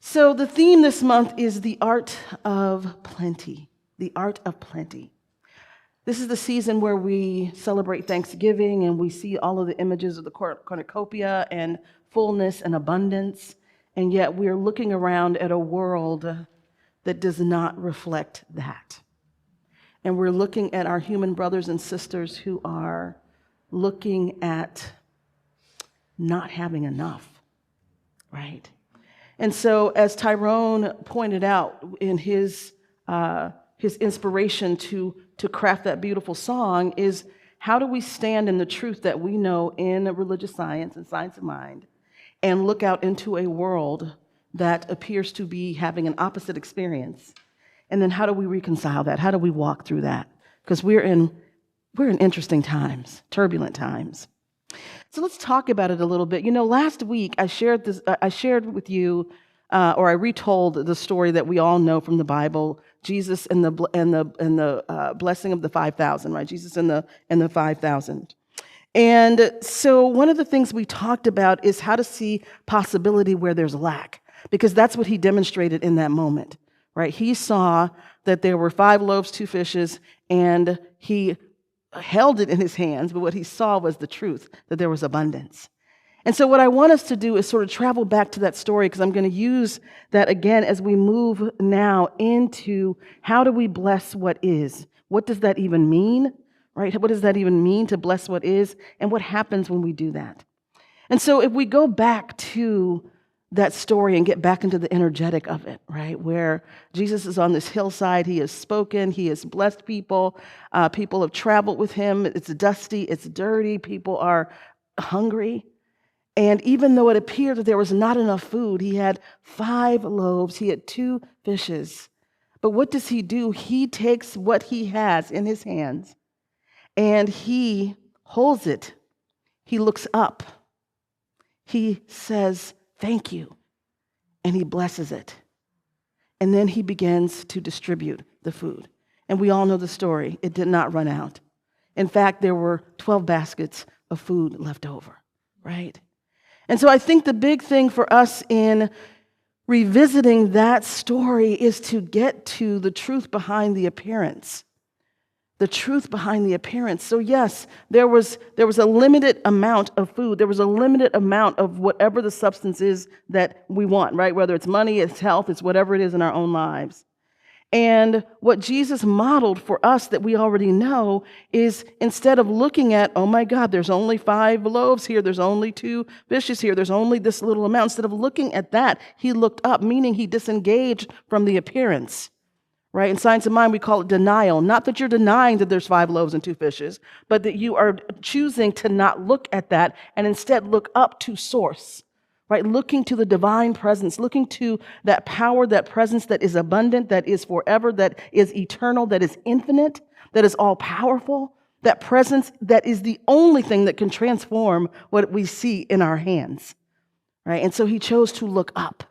So the theme this month is the art of plenty. The art of plenty. This is the season where we celebrate Thanksgiving and we see all of the images of the cornucopia and fullness and abundance, and yet we're looking around at a world that does not reflect that. And we're looking at our human brothers and sisters who are looking at not having enough, right? And so, as Tyrone pointed out in his inspiration to craft that beautiful song, is how do we stand in the truth that we know in religious science and science of mind and look out into a world that appears to be having an opposite experience? And then how do we reconcile that? How do we walk through that? Because we're in interesting times, turbulent times. So let's talk about it a little bit. You know, last week I shared with you, or I retold the story that we all know from the Bible, Jesus and the blessing of the 5,000, right? Jesus and the 5,000. And so one of the things we talked about is how to see possibility where there's lack, because that's what he demonstrated in that moment, right? He saw that there were 5 loaves, 2 fishes, and he held it in his hands, but what he saw was the truth, that there was abundance. And so what I want us to do is sort of travel back to that story, because I'm going to use that again as we move now into how do we bless what is? What does that even mean, right? What does that even mean to bless what is? And what happens when we do that? And so if we go back to that story and get back into the energetic of it, right? Where Jesus is on this hillside, he has spoken, he has blessed people, people have traveled with him, it's dusty, it's dirty, people are hungry. And even though it appeared that there was not enough food, he had 5 loaves, he had 2 fishes. But what does he do? He takes what he has in his hands and he holds it. He looks up. He says, "Thank you." And he blesses it. And then he begins to distribute the food. And we all know the story. It did not run out. In fact, there were 12 baskets of food left over, right? And so I think the big thing for us in revisiting that story is to get to the truth behind the appearance. The truth behind the appearance. So yes, there was a limited amount of food. There was a limited amount of whatever the substance is that we want, right? Whether it's money, it's health, it's whatever it is in our own lives. And what Jesus modeled for us that we already know is instead of looking at, oh my God, there's only 5 loaves here, there's only 2 fishes here, there's only this little amount. Instead of looking at that, he looked up, meaning he disengaged from the appearance. Right? In science of mind, we call it denial. Not that you're denying that there's 5 loaves and 2 fishes, but that you are choosing to not look at that and instead look up to source, right? Looking to the divine presence, looking to that power, that presence that is abundant, that is forever, that is eternal, that is infinite, that is all powerful, that presence that is the only thing that can transform what we see in our hands, right? And so he chose to look up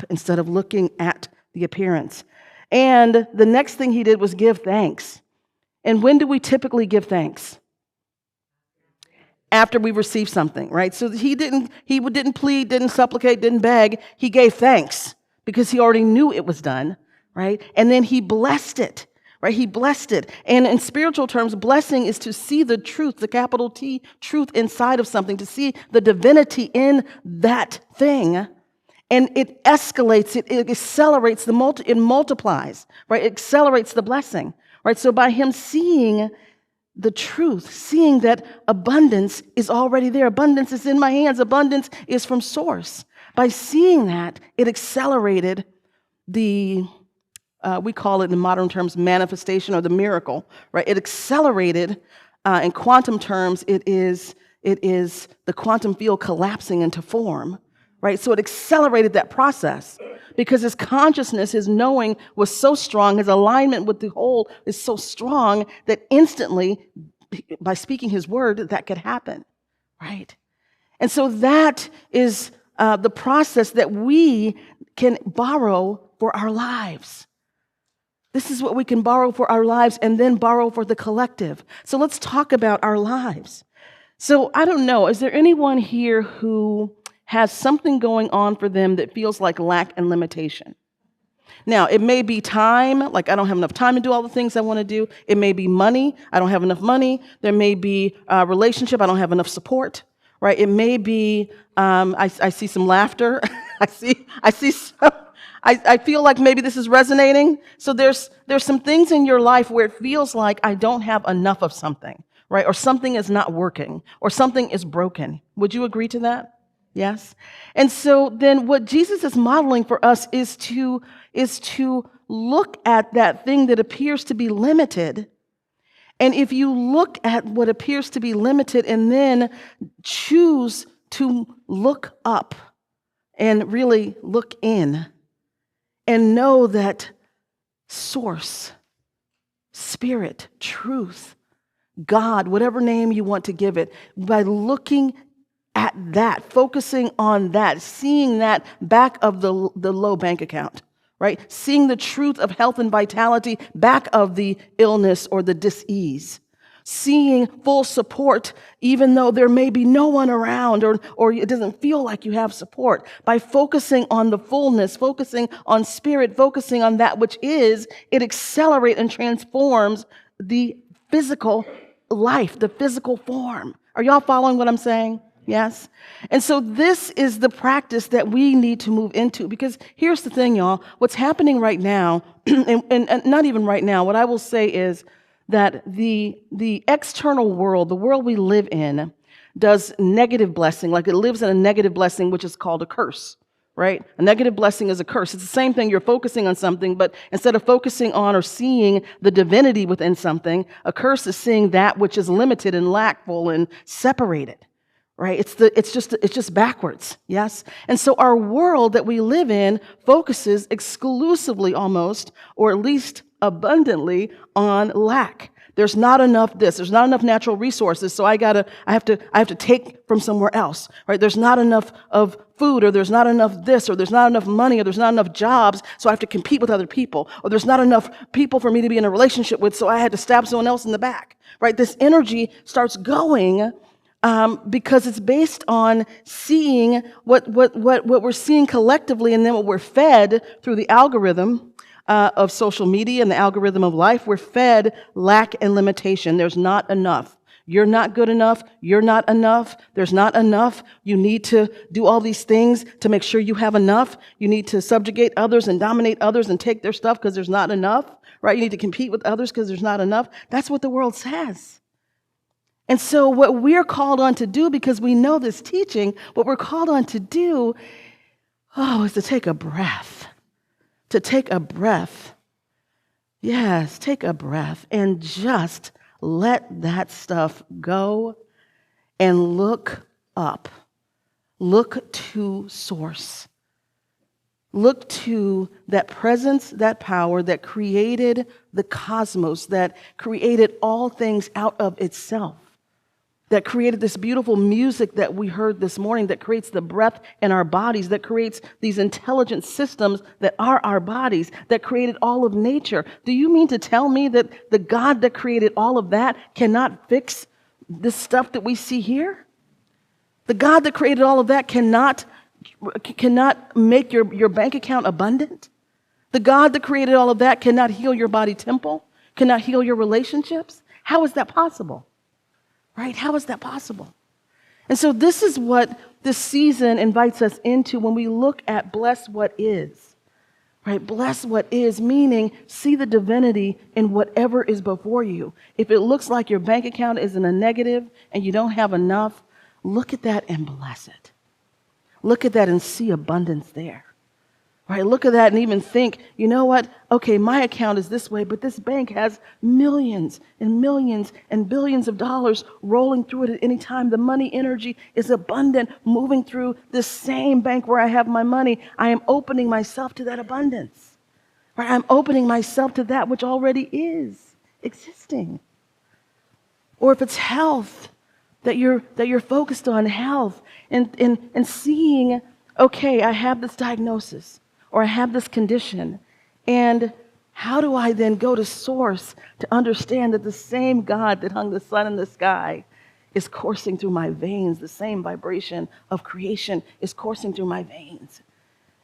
instead of looking at the appearance. And the next thing he did was give thanks. And when do we typically give thanks? After we receive something, right? So he didn't plead, didn't supplicate, didn't beg. He gave thanks because he already knew it was done, right? And then he blessed it, right? He blessed it. And in spiritual terms, blessing is to see the truth, the capital T, truth inside of something, to see the divinity in that thing. And it escalates, it accelerates, it multiplies, right? It accelerates the blessing, right? So by him seeing the truth, seeing that abundance is already there, abundance is in my hands, abundance is from source. By seeing that, it accelerated we call it in modern terms, manifestation or the miracle, right? It accelerated, in quantum terms, it is the quantum field collapsing into form. Right? So it accelerated that process because his consciousness, his knowing was so strong, his alignment with the whole is so strong that instantly, by speaking his word, that could happen, right? And so that is the process that we can borrow for our lives. This is what we can borrow for our lives and then borrow for the collective. So let's talk about our lives. So I don't know, is there anyone here who has something going on for them that feels like lack and limitation. Now, it may be time, like I don't have enough time to do all the things I want to do. It may be money, I don't have enough money. There may be a relationship, I don't have enough support, right? It may be, I see some laughter. I see some, I feel like maybe this is resonating. So there's some things in your life where it feels like I don't have enough of something, right? Or something is not working, or something is broken. Would you agree to that? Yes? And so then what Jesus is modeling for us is to look at that thing that appears to be limited. And if you look at what appears to be limited and then choose to look up and really look in and know that source, spirit, truth, God, whatever name you want to give it, by looking at that, focusing on that, seeing that back of the low bank account, right? Seeing the truth of health and vitality back of the illness or the dis-ease. Seeing full support even though there may be no one around or it doesn't feel like you have support. By focusing on the fullness, focusing on spirit, focusing on that which is, it accelerates and transforms the physical life, the physical form. Are y'all following what I'm saying? Yes? And so this is the practice that we need to move into, because here's the thing, y'all. What's happening right now, and not even right now, what I will say is that the external world, the world we live in, does negative blessing, like it lives in a negative blessing, which is called a curse, right? A negative blessing is a curse. It's the same thing. You're focusing on something, but instead of focusing on or seeing the divinity within something, a curse is seeing that which is limited and lackful and separated. Right? It's just backwards, yes? And so our world that we live in focuses exclusively almost, or at least abundantly, on lack. There's not enough this, there's not enough natural resources, so I have to take from somewhere else, right? There's not enough of food, or there's not enough this, or there's not enough money, or there's not enough jobs, so I have to compete with other people, or there's not enough people for me to be in a relationship with, so I had to stab someone else in the back, right? This energy starts going because it's based on seeing what we're seeing collectively, and then what we're fed through the algorithm of social media and the algorithm of life. We're fed lack and limitation. There's not enough. You're not good enough. You're not enough. There's not enough. You need to do all these things to make sure you have enough. You need to subjugate others and dominate others and take their stuff because there's not enough, right? You need to compete with others because there's not enough. That's what the world says. And so what we're called on to do, because we know this teaching, what we're called on to do, is to take a breath. To take a breath. Yes, take a breath and just let that stuff go and look up. Look to source. Look to that presence, that power that created the cosmos, that created all things out of itself, that created this beautiful music that we heard this morning, that creates the breath in our bodies, that creates these intelligent systems that are our bodies, that created all of nature. Do you mean to tell me that the God that created all of that cannot fix this stuff that we see here? The God that created all of that cannot make your bank account abundant? The God that created all of that cannot heal your body temple, cannot heal your relationships? How is that possible? Right? How is that possible? And so this is what this season invites us into when we look at bless what is. Right? Bless what is, meaning see the divinity in whatever is before you. If it looks like your bank account is in a negative and you don't have enough, look at that and bless it. Look at that and see abundance there. Right? Look at that and even think, you know what? Okay, my account is this way, but this bank has millions and millions and billions of dollars rolling through it at any time. The money energy is abundant, moving through this same bank where I have my money. I am opening myself to that abundance. Right? I'm opening myself to that which already is existing. Or if it's health, that you're focused on health and seeing, okay, I have this diagnosis, or I have this condition, and how do I then go to source to understand that the same God that hung the sun in the sky is coursing through my veins. The same vibration of creation is coursing through my veins.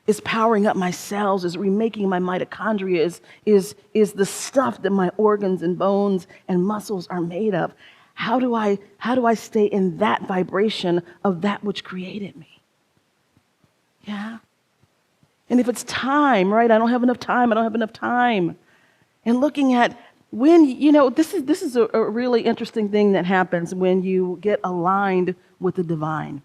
Is powering up my cells, is remaking my mitochondria, is the stuff that my organs and bones and muscles are made of. How do I stay in that vibration of that which created me? Yeah. And if it's time, right? I don't have enough time. And looking at when, this is a really interesting thing that happens when you get aligned with the divine.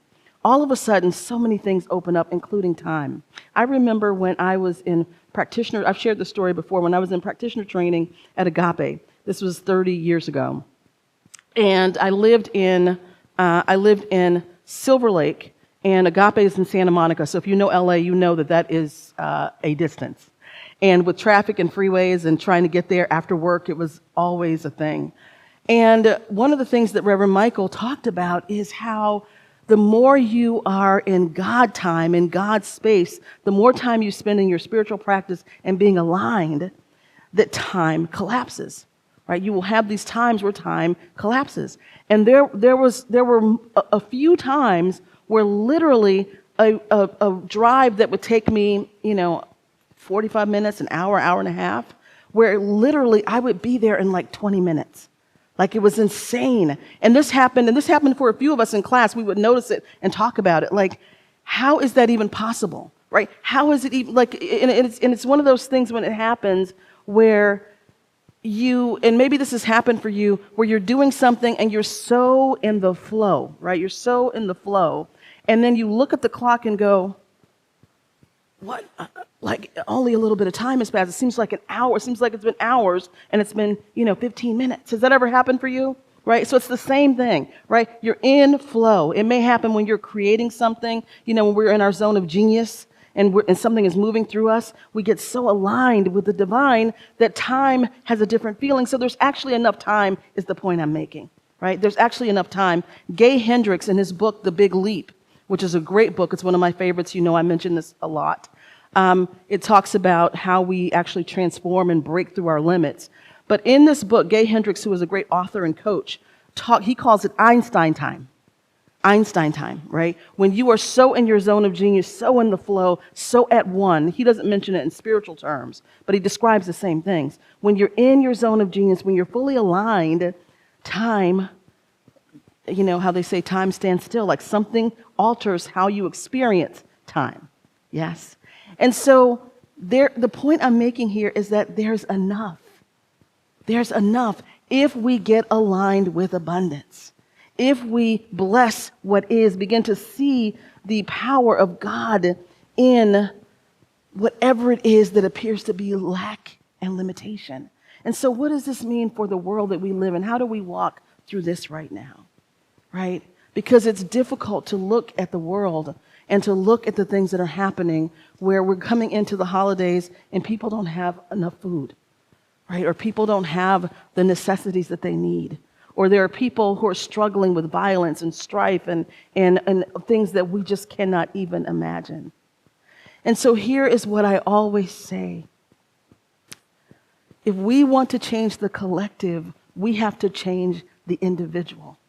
All of a sudden, so many things open up, including time. I remember when I was in practitioner, I've shared the story before, when I was in practitioner training at Agape. This was 30 years ago. And I lived in Silver Lake, and Agape is in Santa Monica. So if you know LA, you know that is a distance. And with traffic and freeways and trying to get there after work, it was always a thing. And one of the things that Reverend Michael talked about is how the more you are in God time, in God's space, the more time you spend in your spiritual practice and being aligned, that time collapses, right? You will have these times where time collapses. And there were a few times where literally a drive that would take me, 45 minutes, an hour and a half, where literally I would be there in like 20 minutes. Like, it was insane. And this happened for a few of us in class. We would notice it and talk about it. Like, how is that even possible, right? How is it even, like, and it's one of those things when it happens where and maybe this has happened for you, where you're doing something and you're so in the flow, right? You're so in the flow. And then you look at the clock and go, what? Like, only a little bit of time has passed. It seems like an hour. It seems like it's been hours, and it's been, 15 minutes. Has that ever happened for you? Right? So it's the same thing, right? You're in flow. It may happen when you're creating something, when we're in our zone of genius and something is moving through us. We get so aligned with the divine that time has a different feeling. So there's actually enough time, is the point I'm making, right? There's actually enough time. Gay Hendricks, in his book, The Big Leap, which is a great book. It's one of my favorites. I mention this a lot. It talks about how we actually transform and break through our limits. But in this book, Gay Hendricks, who is a great author and coach, he calls it Einstein time. Einstein time, right? When you are so in your zone of genius, so in the flow, so at one. He doesn't mention it in spiritual terms, but he describes the same things. When you're in your zone of genius, when you're fully aligned, time, how they say time stands still, like something alters how you experience time. Yes? And so the point I'm making here is that there's enough. There's enough if we get aligned with abundance. If we bless what is, begin to see the power of God in whatever it is that appears to be lack and limitation. And so what does this mean for the world that we live in? How do we walk through this right now? Right? Because it's difficult to look at the world and to look at the things that are happening where we're coming into the holidays and people don't have enough food, right? Or people don't have the necessities that they need. Or there are people who are struggling with violence and strife and things that we just cannot even imagine. And so here is what I always say. If we want to change the collective, we have to change the individual.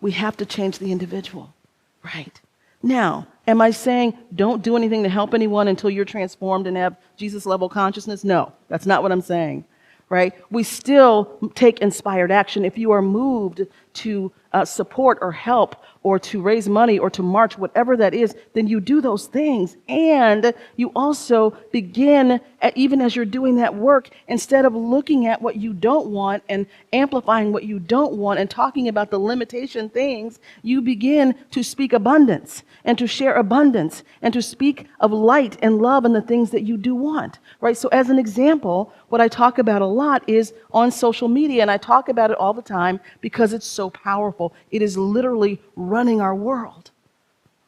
We have to change the individual, right? Now, am I saying don't do anything to help anyone until you're transformed and have Jesus-level consciousness? No, that's not what I'm saying, right? We still take inspired action. If you are moved to support or help or to raise money or to march, whatever that is, then you do those things. And you also begin, even as you're doing that work, instead of looking at what you don't want and amplifying what you don't want and talking about the limitation things, you begin to speak abundance and to share abundance and to speak of light and love and the things that you do want, right? So as an example, what I talk about a lot is on social media, and I talk about it all the time because it's so powerful. It is literally running our world,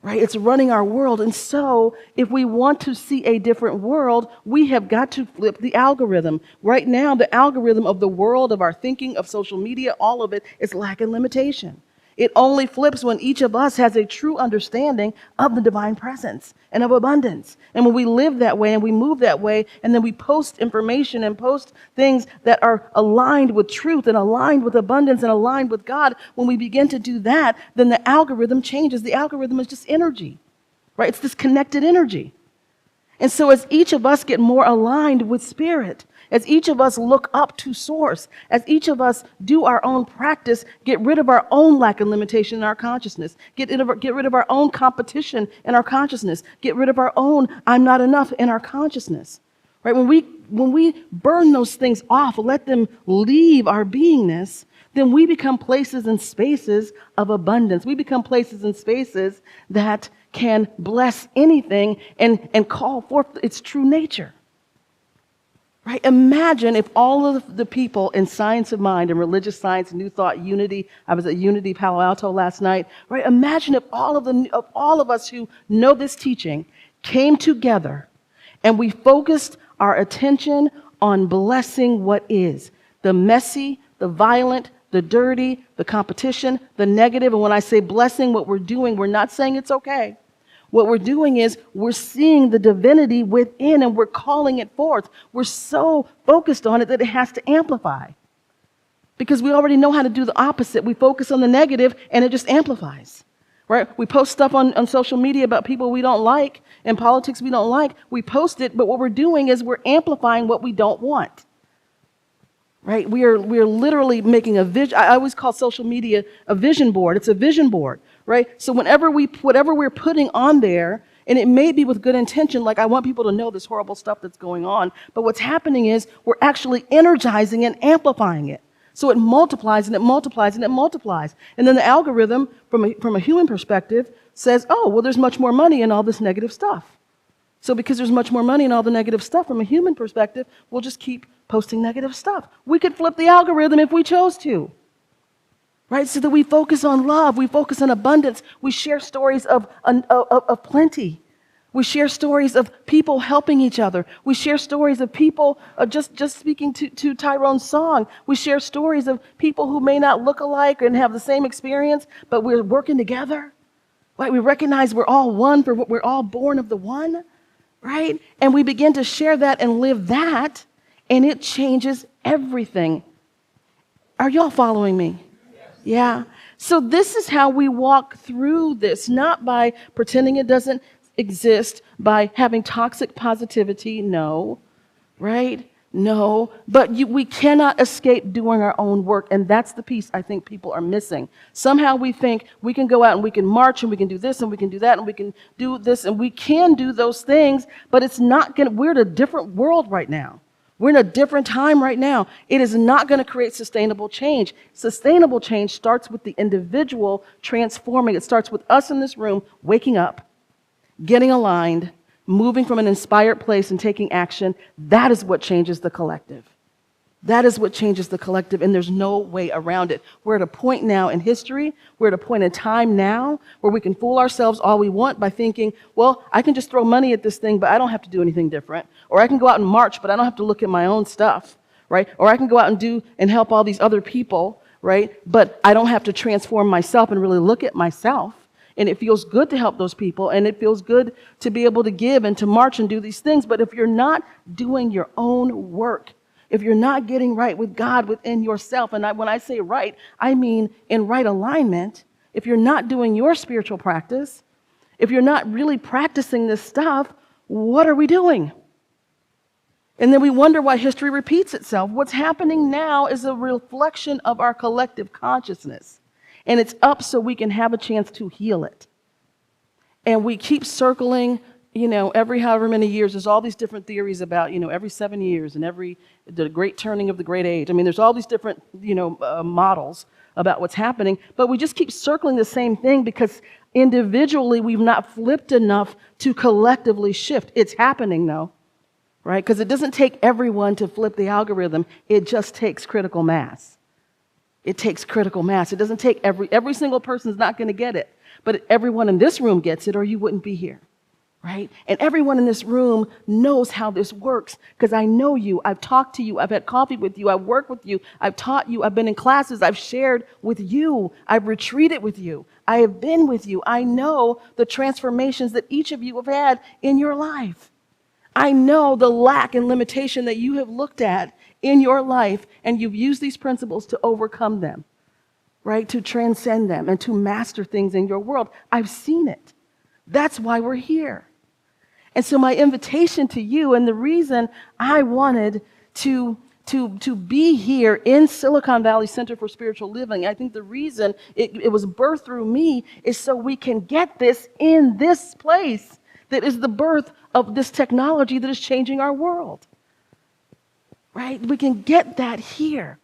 right? It's running our world. And so if we want to see a different world, we have got to flip the algorithm. Right now, the algorithm of the world, of our thinking, of social media, all of it is lack and limitation. It only flips when each of us has a true understanding of the divine presence and of abundance. And when we live that way and we move that way, and then we post information and post things that are aligned with truth and aligned with abundance and aligned with God, when we begin to do that, then the algorithm changes. The algorithm is just energy, right? It's this connected energy. And so as each of us get more aligned with spirit, as each of us look up to source, as each of us do our own practice, get rid of our own lack and limitation in our consciousness, get rid of our own competition in our consciousness, get rid of our own I'm not enough in our consciousness, right? When we burn those things off, let them leave our beingness, then we become places and spaces of abundance. We become places and spaces that can bless anything and call forth its true nature. Right? Imagine if all of the people in science of mind and religious science, New Thought, Unity, I was at Unity Palo Alto last night, right? Imagine if all of us who know this teaching came together and we focused our attention on blessing what is, the messy, the violent, the dirty, the competition, the negative. And when I say blessing, what we're doing, we're not saying it's okay. What we're doing is we're seeing the divinity within and we're calling it forth. We're so focused on it that it has to amplify. Because we already know how to do the opposite. We focus on the negative and it just amplifies. Right? We post stuff on social media about people we don't like and politics we don't like. We post it, but what we're doing is we're amplifying what we don't want. Right? We are literally making a vision. I always call social media a vision board. It's a vision board. Right? So whatever we're putting on there, and it may be with good intention, like I want people to know this horrible stuff that's going on, but what's happening is we're actually energizing and amplifying it. So it multiplies and it multiplies and it multiplies. And then the algorithm, from a human perspective, says, oh, well, there's much more money in all this negative stuff. So because there's much more money in all the negative stuff, from a human perspective, we'll just keep posting negative stuff. We could flip the algorithm if we chose to. Right? So that we focus on love, we focus on abundance, we share stories of plenty. We share stories of people helping each other. We share stories of people, just speaking to Tyrone's song, we share stories of people who may not look alike and have the same experience, but we're working together. Right? We recognize we're all one, for we're all born of the one. Right? And we begin to share that and live that, and it changes everything. Are y'all following me? Yeah. So this is how we walk through this, not by pretending it doesn't exist, by having toxic positivity. No, right? No, but we cannot escape doing our own work, and that's the piece I think people are missing. Somehow we think we can go out and we can march and we can do this and we can do that and we can do this and we can do those things, but it's not going to, we're in a different world right now. We're in a different time right now. It is not going to create sustainable change. Sustainable change starts with the individual transforming. It starts with us in this room waking up, getting aligned, moving from an inspired place and taking action. That is what changes the collective. That is what changes the collective, and there's no way around it. We're at a point now in history, we're at a point in time now where we can fool ourselves all we want by thinking, well, I can just throw money at this thing, but I don't have to do anything different. Or I can go out and march, but I don't have to look at my own stuff, right? Or I can go out and do and help all these other people, right? But I don't have to transform myself and really look at myself. And it feels good to help those people, and it feels good to be able to give and to march and do these things. But if you're not doing your own work, if you're not getting right with God within yourself, and when I say right, I mean in right alignment, if you're not doing your spiritual practice, if you're not really practicing this stuff, what are we doing? And then we wonder why history repeats itself. What's happening now is a reflection of our collective consciousness. And it's up so we can have a chance to heal it. And we keep circling, every however many years, there's all these different theories about, every 7 years and the great turning of the great age. I mean, there's all these different, models about what's happening, but we just keep circling the same thing because individually we've not flipped enough to collectively shift. It's happening though, right? Because it doesn't take everyone to flip the algorithm. It just takes critical mass. It takes critical mass. It doesn't take every single person's not going to get it, but everyone in this room gets it or you wouldn't be here. right? And everyone in this room knows how this works because I know you. I've talked to you. I've had coffee with you. I've worked with you. I've taught you. I've been in classes. I've shared with you. I've retreated with you. I have been with you. I know the transformations that each of you have had in your life. I know the lack and limitation that you have looked at in your life, and you've used these principles to overcome them, right? To transcend them and to master things in your world. I've seen it. That's why we're here. And so my invitation to you, and the reason I wanted to be here in Silicon Valley Center for Spiritual Living, I think the reason it was birthed through me is so we can get this in this place that is the birth of this technology that is changing our world, right? We can get that here.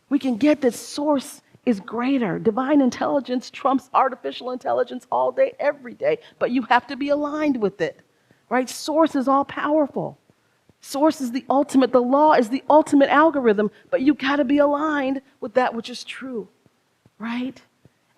We can get that source is greater. Divine intelligence trumps artificial intelligence all day, every day, but you have to be aligned with it, right? Source is all powerful. Source is the ultimate. The law is the ultimate algorithm, but you got to be aligned with that which is true, right?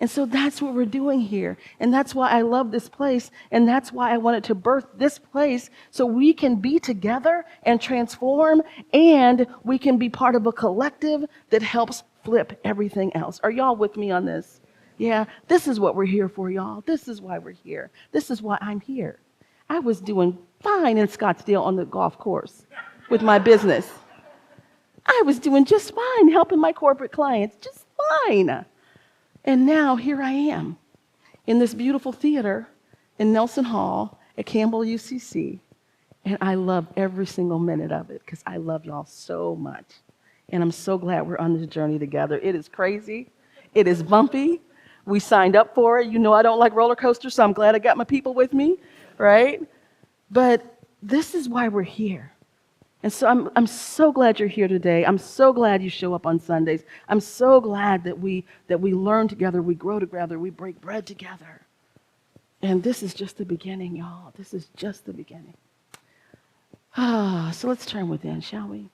And so that's what we're doing here. And that's why I love this place. And that's why I wanted to birth this place so we can be together and transform, and we can be part of a collective that helps flip everything else. Are y'all with me on this? Yeah, this is what we're here for, y'all. This is why we're here. This is why I'm here. I was doing fine in Scottsdale on the golf course with my business. I was doing just fine helping my corporate clients, just fine. And now here I am in this beautiful theater in Nelson Hall at Campbell UCC. And I love every single minute of it because I love y'all so much. And I'm so glad we're on this journey together. It is crazy. It is bumpy. We signed up for it. You know I don't like roller coasters, so I'm glad I got my people with me, right? But this is why we're here. And so I'm so glad you're here today. I'm so glad you show up on Sundays. I'm so glad that we learn together, we grow together, we break bread together. And this is just the beginning, y'all. This is just the beginning. So let's turn within, shall we?